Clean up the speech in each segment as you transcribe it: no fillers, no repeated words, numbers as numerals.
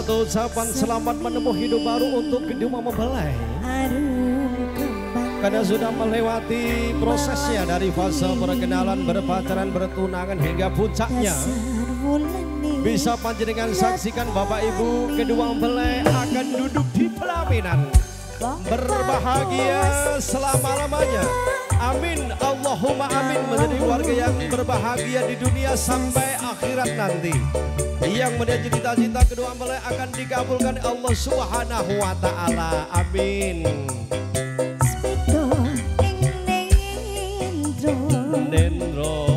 Satu ucapan selamat menempuh hidup baru untuk Kedua Mempelai. Karena sudah melewati prosesnya dari fase perkenalan, berpacaran, bertunangan hingga puncaknya. Bisa panjenengan saksikan Bapak Ibu kedua mempelai akan duduk di pelaminan. Berbahagia selama-lamanya. Amin, Allahumma amin, menjadi warga yang berbahagia di dunia sampai akhirat nanti. Yang menjadi cita-cita kedua mempelai akan dikabulkan Allah Subhanahu wa taala. Amin. Nendro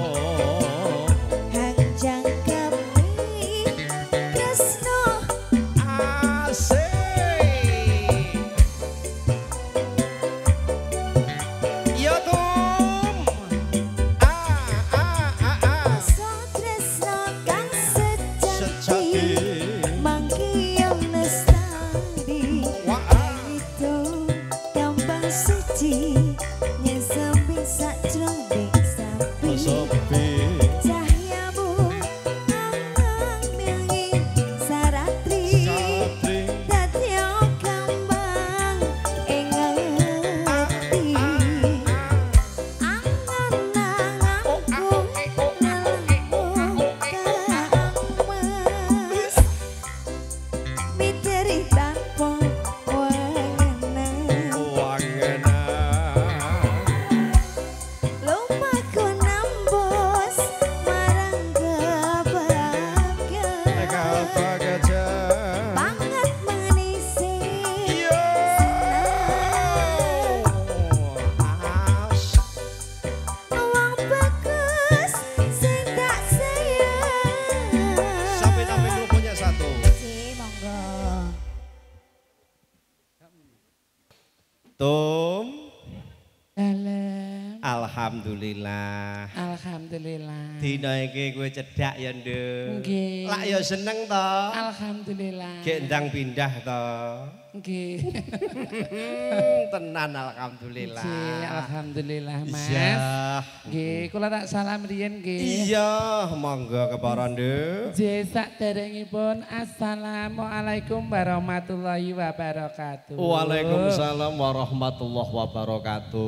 Alhamdulillah. Alhamdulillah. Dina iki kowe cedhak ya, Nduk. Nggih. Lak ya seneng to? Alhamdulillah. Gek ndang pindah to. Nggih. Tenan alhamdulillah. Nggih, alhamdulillah, Mas. Iya. Nggih, kula tak salam riyen nggih. Iya, monggo kepara, Nduk. Nggih, saderengipun assalamualaikum warahmatullahi wabarakatuh. Waalaikumsalam warahmatullahi wabarakatuh.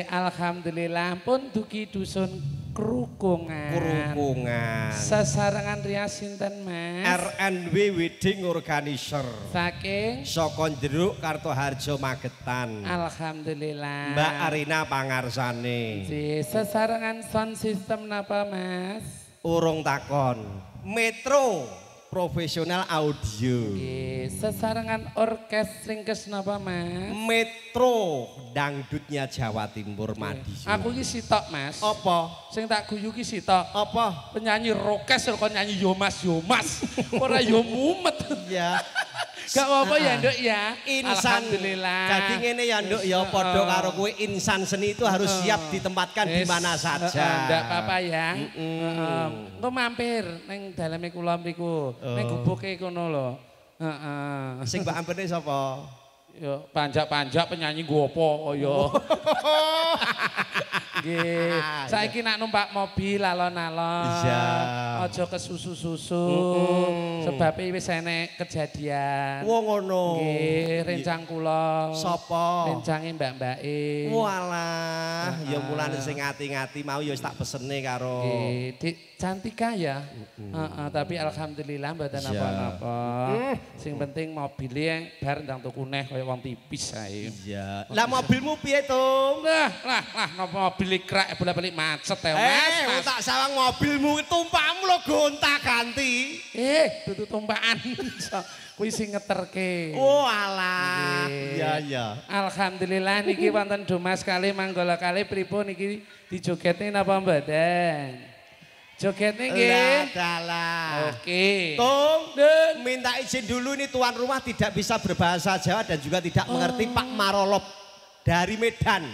Alhamdulillah pun dugi dusun Krukungan. Krukungan. Sesarengan rias sinten, Mas? RNW Wedding Organizer. Saking Saka Jeruk Kartoharjo Magetan. Alhamdulillah. Mbak Arina pangarsane. Sesarengan sound system napa, Mas? Urung takon. Metro Profesional Audio. Sesarengan orkes ringkes napa, Mas? Metro Dangdutnya Jawa Timur Madiun. Aku iki sitok, Mas. Apa? Sing tak guyu ki sitok. Apa? Penyanyi rokes kok nyanyi yo Mas yo Mas. Ora yo mumet. Ya. Gak apa-apa ya, Nduk ya. Insan. Alhamdulillah. Jadi ngene ya, Nduk ya, padha karo kowe insan seni itu harus siap ditempatkan di mana saja. Ndak apa-apa ya. Engko mampir ning daleme kula mriku. Ning gubuke kono lho. Heeh. Sing mbak ampirne sapa? Yo panjak-panjak penyanyi gopo kaya. Nggih. Saiki nak numpak mobil alon-alon. Iya. Aja kesusu-susu. Sebab wis enek kejadian. Wong ngono. Nggih, rencang kula. Sapa? Rencange mbak-mbake. Walah, ya mulane sing ngati-ngati mau ya wis tak pesene karo. Nggih, Dik Cantika ya. Heeh, tapi alhamdulillah mboten apa-apa. Sing penting mobilnya bar ndang tuku neh kaya wong tipis ae. Iya. Lah mobilmu piye, Tum? Lah, napa mobil krek bolak-balik macet ya, Mas. Tak sawang mobilmu tumpakmu lo gonta-ganti. Dudu tumpakan. Kuwi sing ngeterke. Oh alah. Iya, iya. Alhamdulillah niki wonten Dumas kali Manggala kali pripun niki dijogetne napa mboten? Jogetnya nggih. Dalah. Oke. Tung, minta izin dulu ini tuan rumah tidak bisa berbahasa Jawa dan juga tidak mengerti Pak Marolop dari Medan.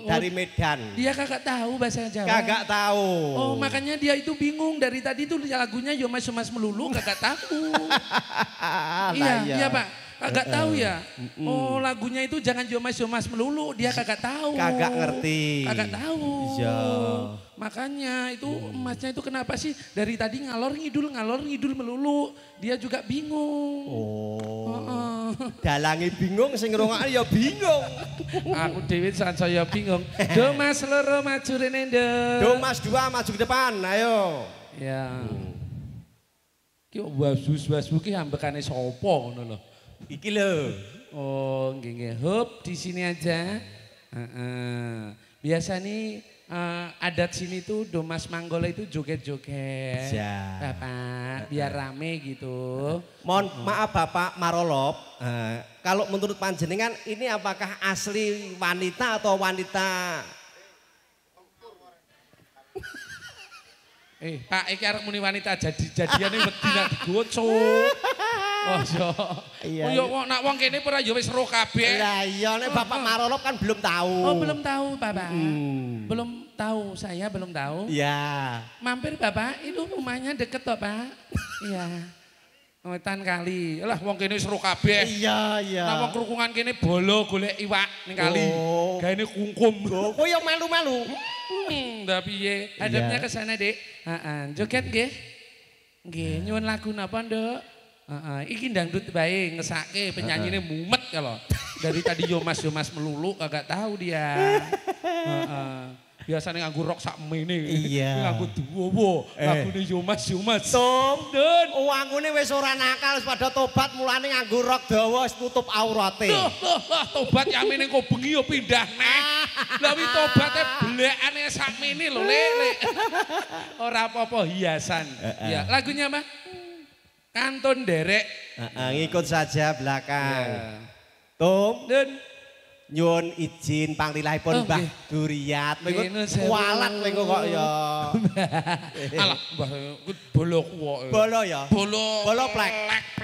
Dari Medan. Dia kagak tahu bahasa Jawa. Kagak tahu. Oh, makanya dia itu bingung dari tadi tuh lagunya Yo Mas Mas melulu kagak tahu. Iya, Pak. Kagak tahu ya. Oh lagunya itu jangan jomas-jomas melulu. Dia kagak tahu. Kagak ngerti. Kagak tahu. Iya. Makanya itu emasnya itu kenapa sih dari tadi ngalor ngidul melulu. Dia juga bingung. Oh. Dalange bingung sing ngrungokne ya bingung. Aku dhewe saya bingung. Do Mas loro maju rene nduk. Do Mas dua maju ke depan, ayo. Ya. Ki wasus-wasu ki ambekane sapa ngono lho. Iki lho. Oh, nggih. Hop di sini aja. Biasa nih adat sini tuh Domas Manggolo itu joget-joget. Ya. Bapak, biar rame gitu. Mohon maaf Bapak Marolop, kalau menurut panjenengan ini apakah asli wanita atau wanita? Pak, iki arek muni wanita jadiane wedi nak digocok. Oh iya. Oh ya nak wong kene ora ya wis ro kabeh. Lah iya nek Bapak Marolop kan belum tahu. Oh belum tahu Bapak. Belum tahu, saya belum tahu. Iya. Mampir Bapak, itu rumahnya deket toh Pak. Iya. Wetan kali. Lah wong kene seru kabeh. Iya. Nah wong kerukungan kene bolo golek iwak ning kali. Oh. Gaene kungkum. Kowe yo melu-melu. Ndak piye? Hadapnya ke sana, Dik. Heeh. Joget nggih. Nggih, nyuwun lagu napa, Nduk? Iki dangdut bae ngesake penyanyine mumet kalau. Dari tadi yo mas melulu kagak tahu dia. Biasanya nganggo rok sak mene. Iya. Nganggo duwowo. Lagune yo mas. Tom, Dun. Wangune wis ora nakal wis padha tobat mulane nganggo rok dawa wis nutup aurate. Loh, tobat yamene kok bengi yo pindah neh. Lah wi tobaté blekane sak mene lho, Lek. Ora apa-apa hiasan. Ya, lagunya apa? Kantun derek. Ngikut saja belakang. Ya. Tom, Dun. nyuwun izin panglilahipun Mbah Duriat. Kualat kowe kok ya. Alah, Mbah bolo kuwi. Bolo ya? Bolo plek.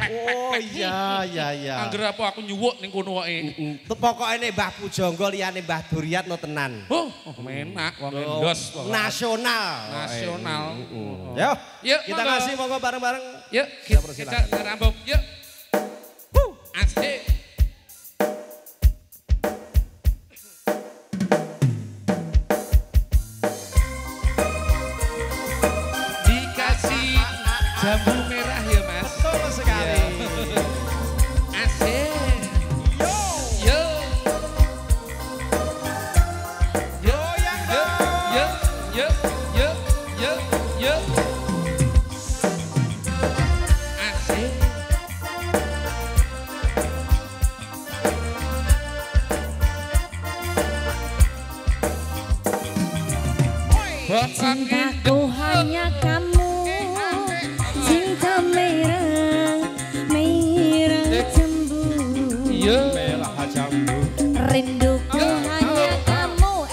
Oh iya. Angger apa aku nyuwuk ning kono wae. Pokoke nek Mbah Pujangga liyane Mbah Duriat no tenan. Oh, menak wong endos. Nasional. Yuk, kita kasih monggo bareng-bareng. Yuk, kita rambung. Yuk. Asik. Jambu merah ya Mas. Betul sekali. Asik. Yo. Asik. Cintaku hanya kamu. Cinta merah cemburu. Merah jambu. Rinduku hanya kamu.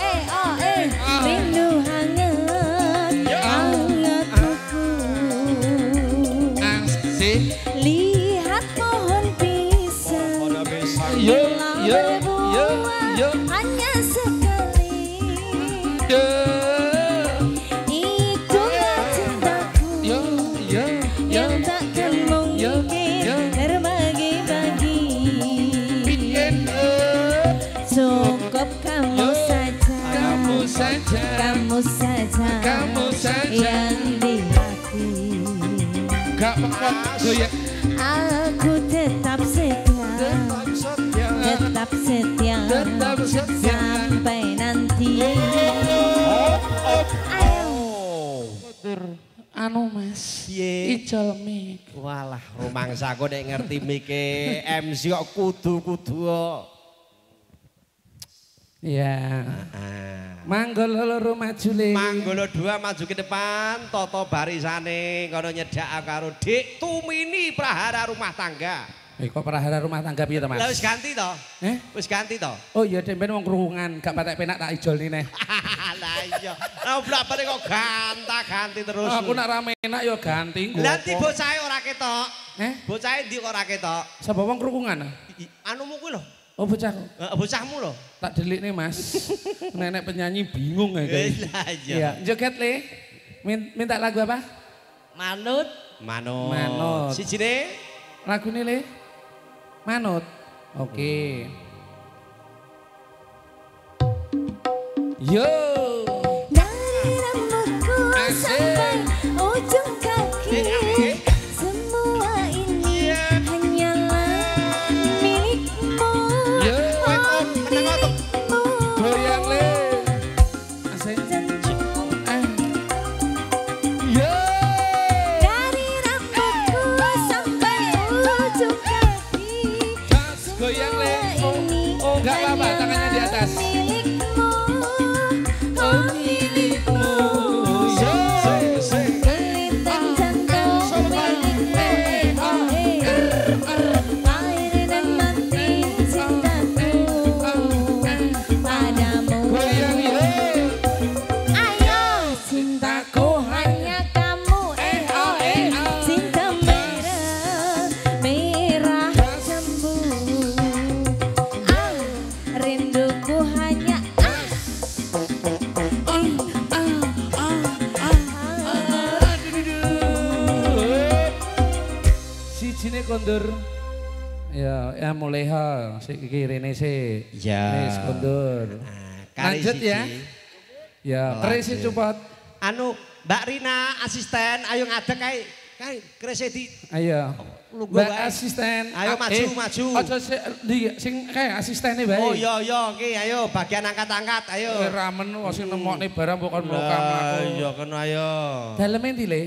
Rindu hangat aku. Asik. Lihat pohon pisang. Berbuah hanya sekali. Itulah cintaku. Yang takkan mungkin terbagi-bagi. Cukup kamu saja yang di hati. Gak pekot goyek. Aku tetap setia sampai nanti. Anu Mas, ijol mik. Walah, rumangsaku nek ngerti mike MC kok kudu Iya. Manggolo loro maju le. Manggolo dua maju ke depan, toto barisane kono nyedak karo Dik Tumini Prahara Rumah Tangga. Kok prahara rumah tangga piye to Mas? Lah wis ganti to? Wis ganti to? Oh iya demben wong keruhungan, gak patek penak tak ijol ni neh. Lah iya. Lah blak-blak kok ganti terus. Aku nak rame enak ya ganti. Lah ti bocahe ora ketok. Bocahe ndi kok ora ketok? Sapa wong keruhungan? Anumu kuwi lho. Oh bocahku. Bocahmu lho. Tak delik nih Mas. Nenek penyanyi bingung ya guys. Iya. Joget le. Minta lagu apa? Manut. Manut. Sijine lagu ini le. Manut. Oke. Yo. Dari rambutku Asik. sampai ujung kaki, semua ini hanyalah milikmu. Yo. Milikmu. Goyang le. Asik. Yo. Dari rambutku sampai ujung kaki, Jas, goyang le. Oh, enggak apa-apa, tangannya di atas. milikmu. Oh, milikmu. Yo. Kelintang jantung milikmu. Air dan mati cintaku padamu. Goyang yo. Ayo cintaku hanya kamu. Cinta merah, merah jambu. Rinduku hanya Sijine kondur. Ya mulai ha, iki rene sih. Ya. Wis kondur. Kari Lanjut ya. siji. Ya, keris sih cepat. Anu, Mbak Rina asisten, ayo ngadeg kae. Kae kresnya di Ayo. Lugu Mbak wae. asisten. Ayo maju, maju. Aja sing kayak asistene bae. Oh iya iya, oke ayo bagian angkat-angkat ayo. Ramen sing nemokne barang pokon mlokam Lah, aku. iya kan ayo. Daleme ndi le?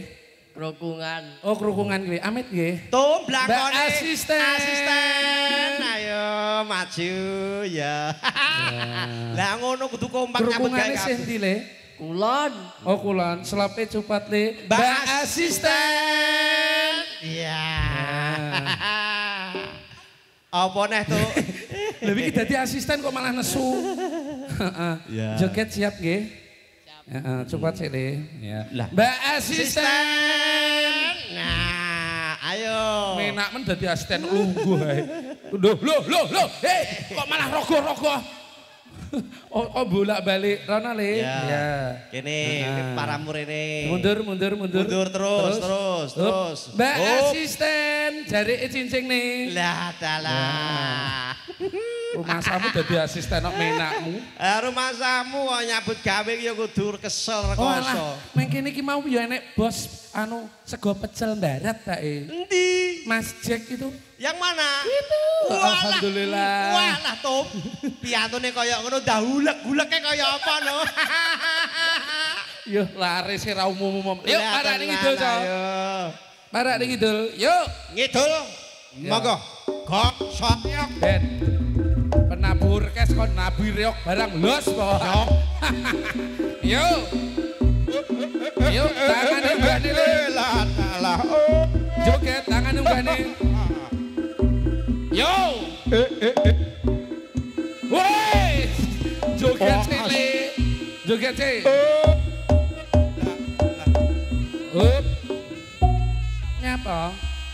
Krokungan. Oh, kerukungan kuwi. Amit nggih. Tuh blakone. Mbak asisten. Asisten. Ayo maju ya. Lah ngono kudu kompak nyambut gawe. Kerukungane sing ndi le? Kulon. Oh, kulon. Selape cepat le. Mbak asisten. Iya. Apa neh tuh? Lebih kita dadi asisten kok malah nesu. Heeh. Ya. Joget siap nggih? Heeh, cepat sih le. Ya. Lah. Mbak asisten. Nah, ayo. Menak men dadi asisten lungguh ae. Loh. Hei, kok malah rogo-rogo. Oh, bolak-balik Rana le. Ya. Kene Nah. para murene. Mundur. Mundur terus. Mbak Oh. asisten, jari cincing nih. Lah dalah. Rumah samu dadi asisten kok menakmu. Rumah samu kok nyambut gawe ya kudu kesel Oh rekoso. alah, mengkene iki mau ya enek bos anu sego pecel barat ta Endi? Mas Jack itu. Yang mana? Itu. Alhamdulillah. Walah Tom. Piantune kaya ngono dahulek-huleke kaya apa no. Yo lari sih ra umum-umum. Yuk Lah, parah ning tenan, kidul, Cok. ayo. Parah ning kidul. Yuk. Ngidul. Ya. Monggo. Kok soyok. Ben. Penabur kes kon nabi reok barang los kok. Yuk. Yuk, tangan mbane le. Lah. Joget tangan mbane. Yo. Woi. Joget sih le. Joget sih. Up. Nyapa?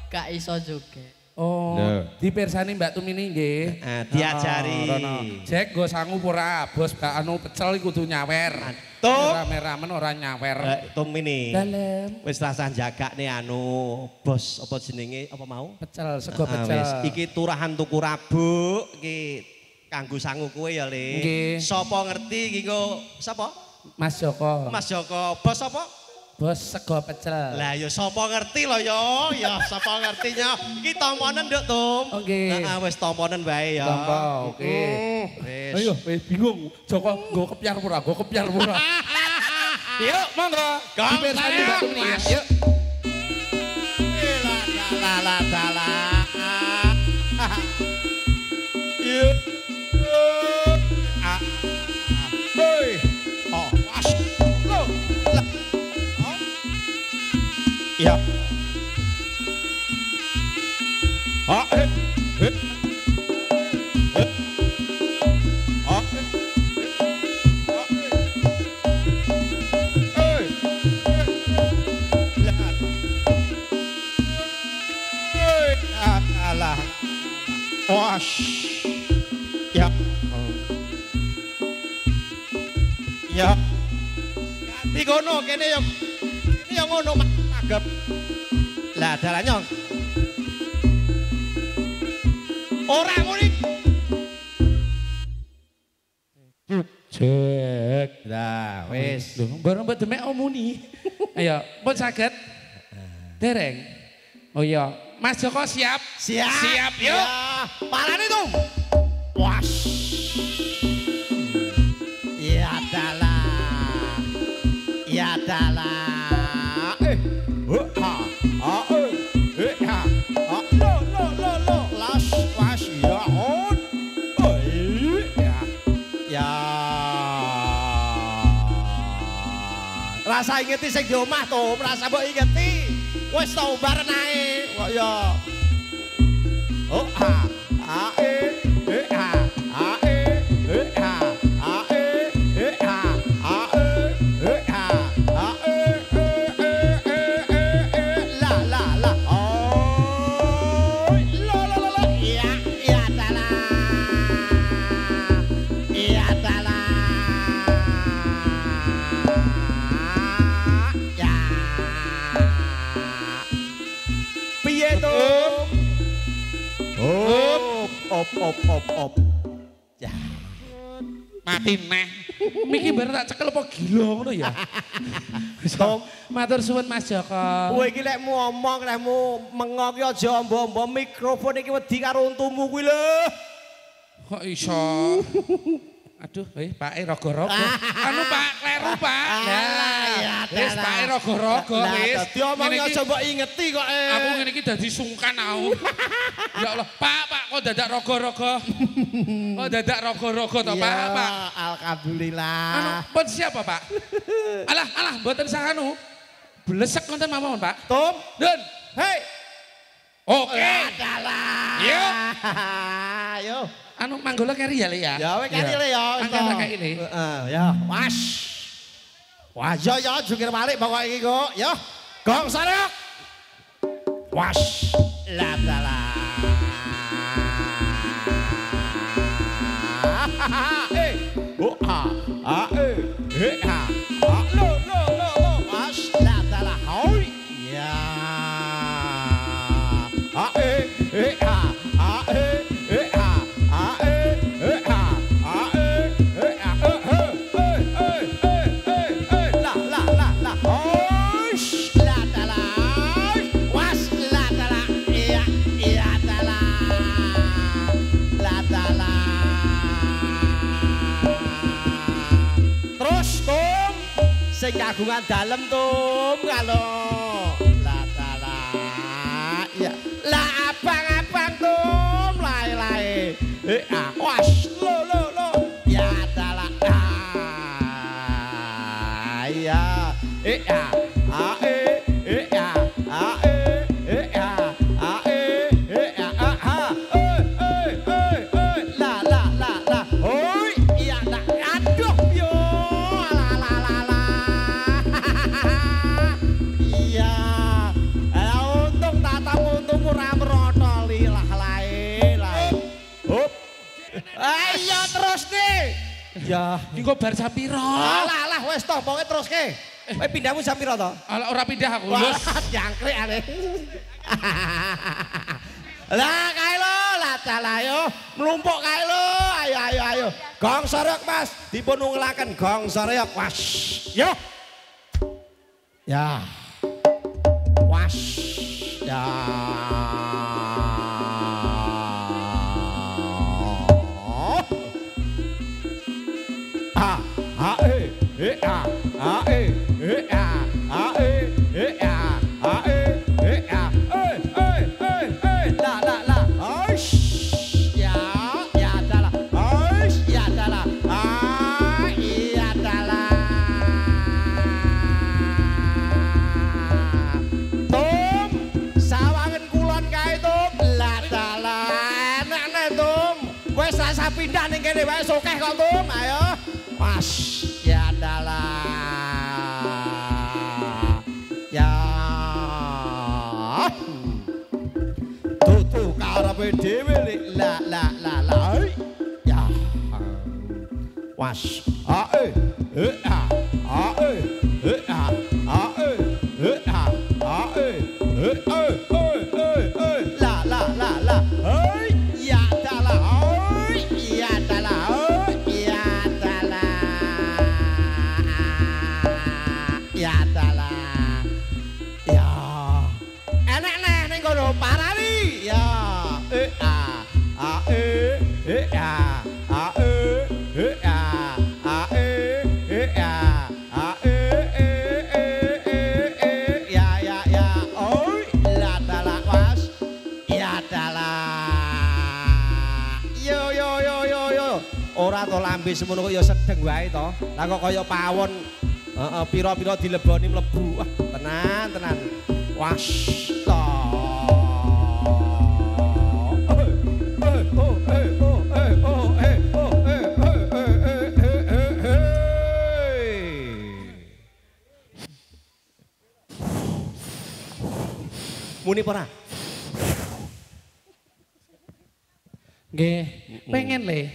Gak iso juga. Oh, Loh. dipirsani Mbak Tumini nggih. Diajari. Rono. Jack go sangu ora, bos Mbak anu pecel iku kudu nyawer. Tuh. Rame-rame ora nyawer. Tom ini. Dalem. Wis rasah jaga nih anu bos apa jenenge apa mau? Pecel, sego Ah, pecel. wis. Iki turahan tuku rabuk iki kanggo sangu kowe ya Le. Nggih. Sapa ngerti iki kok sapa? Mas Joko. Mas Joko. Bos apa? Bos sego pecel. Lah ya sapa ngerti lho ya sapa ngertinya. Iki tomponen nduk Tum. Oke. Heeh wis tomponen wae ya. Tompo, oke. Wis. Ayo, bingung. Joko go kepiar pura, go kepiar pura. Yuk, monggo. Dipirsani Mbak Tumini ya. Yuk. Dalah. Yuk. Hoi. Oh, was. Loh. Lah. Oh. Ya. Oh, eh. Oh. Alah. Wash. Ya. Ya. Ganti kono kene yo. Ini yo ngono magep. Lah dalane. Ora muni. Cek. Lah, wis. Lho, bareng mbok demek omuni. Ayo, pun saged. Dereng. Oh iya, Mas Joko siap? Siap. Siap, yuk. Ya, parane tuh. Was. Ya dalah. Ya dalah. Ha. Ha. Lo. Las was ya on. Ya. Ya. Rasa ingeti sing di omah to, rasa mbok ingeti. Wis tau bareng ae. Kok ya. Oh ha. Ha ha. Ha ha. Ha la la la. Oh. Lo. Ya dalah. Ya dalah. Ya. Piye to? Op. Ya. Mati neh. Miki bareng tak cekel apa gila ngono ya. Tom, Matur suwun Mas Joko. kowe iki lek mu omong, lek mu mengok ki aja ombo-ombo mikrofon iki wedi karo untumu kuwi lho. Kok iso? Aduh, Pak rogo-rogo. Anu Pak, kleru Pak. Alah, Wis Pak rogo-rogo wis. Dadi omongi aja mbok ingeti kok. Aku ngene iki dadi sungkan aku. Ya Allah, Pak, kok dadak rogo-rogo. Kok dadak rogo-rogo to, Pak? Alhamdulillah. Anu, pun siapa, Pak? Alah, mboten sahanu. Blesek nonton mawon, Pak. Tom, Dun. hei. Oke. Adalah. Yo. Yo. Anu manggolo keri ya, Le ya. Ya wis kari le ya. Angkat kayak ini. Ya, was. Wah, ya jungkir balik pokok iki kok. Ya. Gong sarek. Was. La dalah. Oh ha. Ha. Lo. Was. La dalah. Hoi. Ya. Ha. Sing kagungan dalem tum kalau lah ya lah abang tum lae was lo ya dalah ya ayo terus nih. Ya, Engko bar sapiro? alah wis toh, pokoke teruske. Kowe pindahmu jam piro to? Alah ora pindah aku. Wah, jangkrik ale. Lah kae lo, lah dalah yo, mlumpuk kae lo. Ayo. Gong sorok Mas, dipun ungelaken gong sorok was. Yo. Ya. Was. Ya. Pindah ning kene wae sokeh kok Tum. Ayo. Pas ya dalah. Ya. Tutu karepe dhewe la. Ya. Was. La. Ya. ora to lambe semono kok ya sedeng wae to. Lah kok kaya pawon pira-pira dileboni mlebu. Wah, tenan. Wasta. Muni pora. Nggih, pengen le.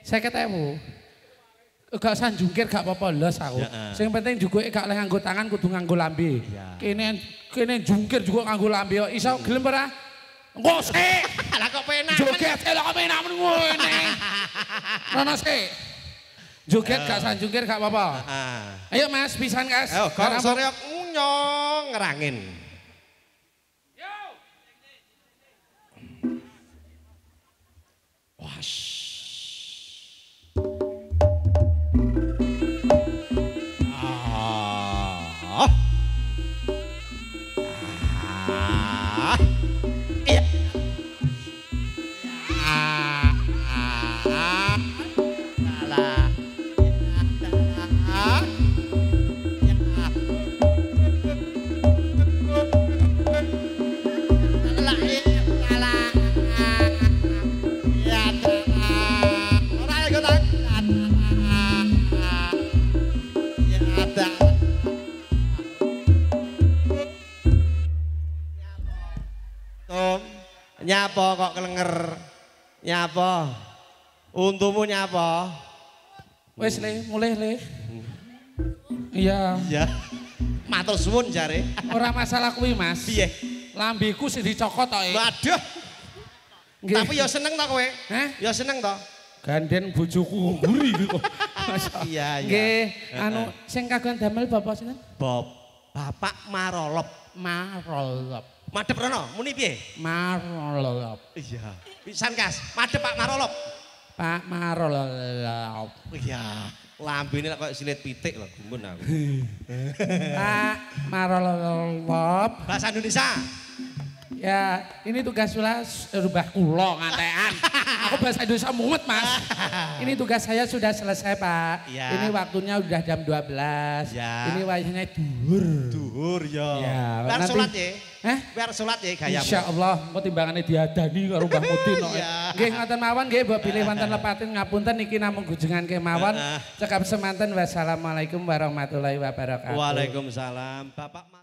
50.000. Gak usah jungkir gak apa-apa los aku. Sing penting jukuke gak oleh nganggo tangan kudu nganggo lambe. Kene jungkir juga nganggo lambe kok iso gelem ora? Engko sik. Lah kok penak. Joget lah kok penak men ngene. Rono sik. Joget gak usah jungkir gak apa-apa. Ayo Mas, pisan Kas. Ayo, gong sore nyong ngerangin. Nyapa kok kelenger? Nyapa? Untumu nyapa? Wes le, mulai le. Iya. Ya. Matur suwun jare. Ora masalah kuwi Mas. Piye? Lambeku sing dicokot tok. Waduh. Tapi ya seneng to kowe? Hah? Ya seneng to? Ganden bojoku nguri kok. Iya. Nggih, anu sing kagungan damel Bapak sinten? Bapak Marolop. Marolop. Madhep rono, muni piye? Marolop. Iya. Pisan Kas, madhep Pak Marolop. Pak Marolop. Iya. Lambene kok silit pitik lho, gumun aku. Pak Marolop. Bahasa Indonesia. Ya, ini tugas rubah kulo ngantean. Aku bahasa Indonesia mumet Mas. Ini tugas saya sudah selesai Pak. Ya. Ini waktunya udah jam 12. Ya. Ini wajahnya duhur. Duhur ya. Ya, Biar nanti- sholat ya. Hah? Biar sholat ya gayamu. Insya Allah, kok timbangannya diadani karo Mbah Mudin. Iya. Nggih ngoten mawon nggih, mbok pilih wonten lepatin ngapunten niki namung gujengan kemawon. Cekap semanten wassalamualaikum warahmatullahi wabarakatuh. Waalaikumsalam. Bapak